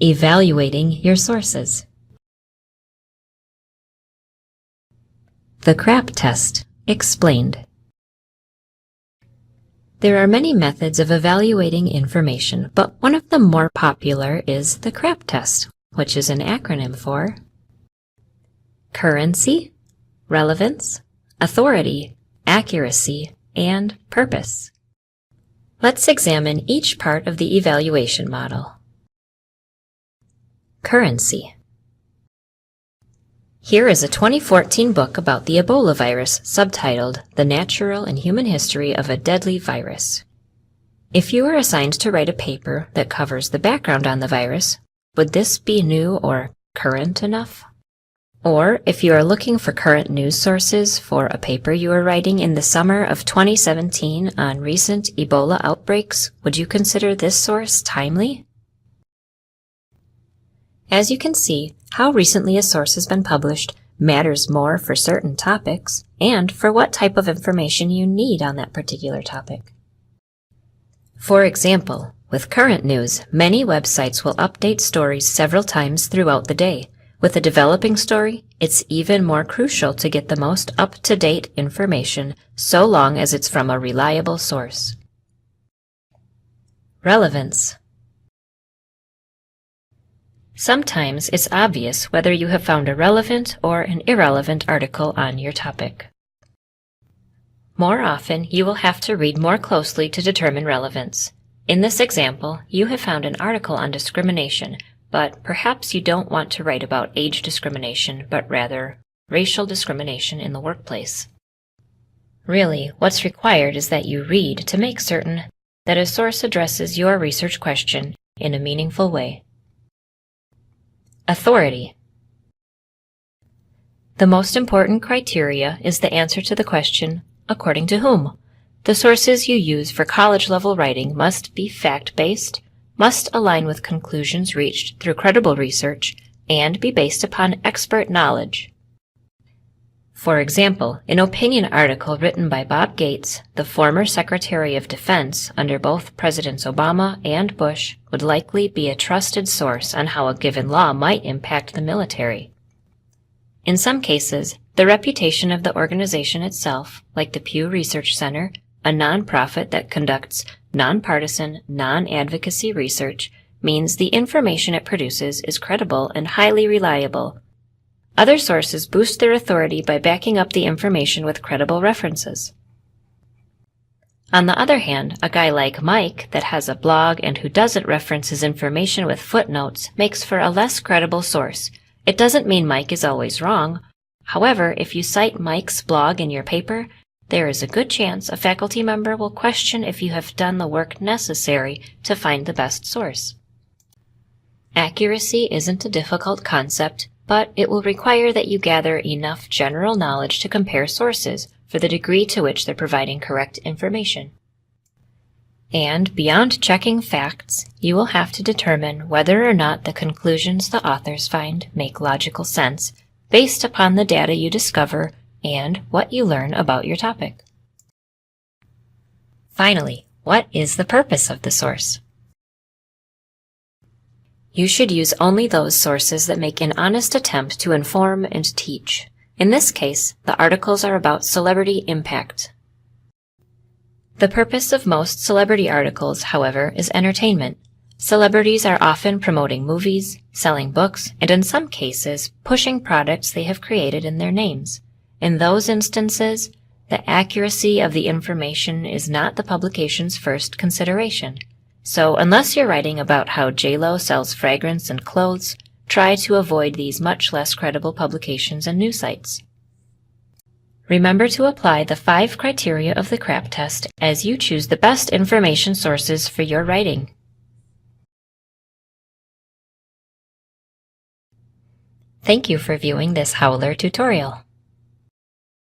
Evaluating your sources. The CRAAP test, explained. There are many methods of evaluating information, but one of the more popular is the CRAAP test, which is an acronym for Currency, Relevance, Authority, Accuracy, and Purpose. Let's examine each part of the evaluation model. Currency. Here is a 2014 book about the Ebola virus subtitled The Natural and Human History of a Deadly Virus. If you were assigned to write a paper that covers the background on the virus, would this be new or current enough? Or if you are looking for current news sources for a paper you are writing in the summer of 2017 on recent Ebola outbreaks, would you consider this source timely? As you can see, how recently a source has been published matters more for certain topics and for what type of information you need on that particular topic. For example, with current news, many websites will update stories several times throughout the day. With a developing story, it's even more crucial to get the most up-to-date information so long as it's from a reliable source. Relevance. Sometimes it's obvious whether you have found a relevant or an irrelevant article on your topic. More often, you will have to read more closely to determine relevance. In this example, you have found an article on discrimination, but perhaps you don't want to write about age discrimination, but rather racial discrimination in the workplace. Really, what's required is that you read to make certain that a source addresses your research question in a meaningful way. Authority. The most important criteria is the answer to the question, according to whom? The sources you use for college-level writing must be fact-based, must align with conclusions reached through credible research, and be based upon expert knowledge. For example, an opinion article written by Bob Gates, the former Secretary of Defense under both Presidents Obama and Bush, would likely be a trusted source on how a given law might impact the military. In some cases, the reputation of the organization itself, like the Pew Research Center, a nonprofit that conducts nonpartisan, non-advocacy research, means the information it produces is credible and highly reliable. Other sources boost their authority by backing up the information with credible references. On the other hand, a guy like Mike that has a blog and who doesn't reference his information with footnotes makes for a less credible source. It doesn't mean Mike is always wrong. However, if you cite Mike's blog in your paper, there is a good chance a faculty member will question if you have done the work necessary to find the best source. Accuracy isn't a difficult concept, but it will require that you gather enough general knowledge to compare sources for the degree to which they're providing correct information. And beyond checking facts, you will have to determine whether or not the conclusions the authors find make logical sense based upon the data you discover and what you learn about your topic. Finally, what is the purpose of the source? You should use only those sources that make an honest attempt to inform and teach. In this case, the articles are about celebrity impact. The purpose of most celebrity articles, however, is entertainment. Celebrities are often promoting movies, selling books, and in some cases, pushing products they have created in their names. In those instances, the accuracy of the information is not the publication's first consideration. So unless you're writing about how J-Lo sells fragrance and clothes, try to avoid these much less credible publications and news sites. Remember to apply the 5 criteria of the CRAAP test as you choose the best information sources for your writing. Thank you for viewing this HOWLER tutorial.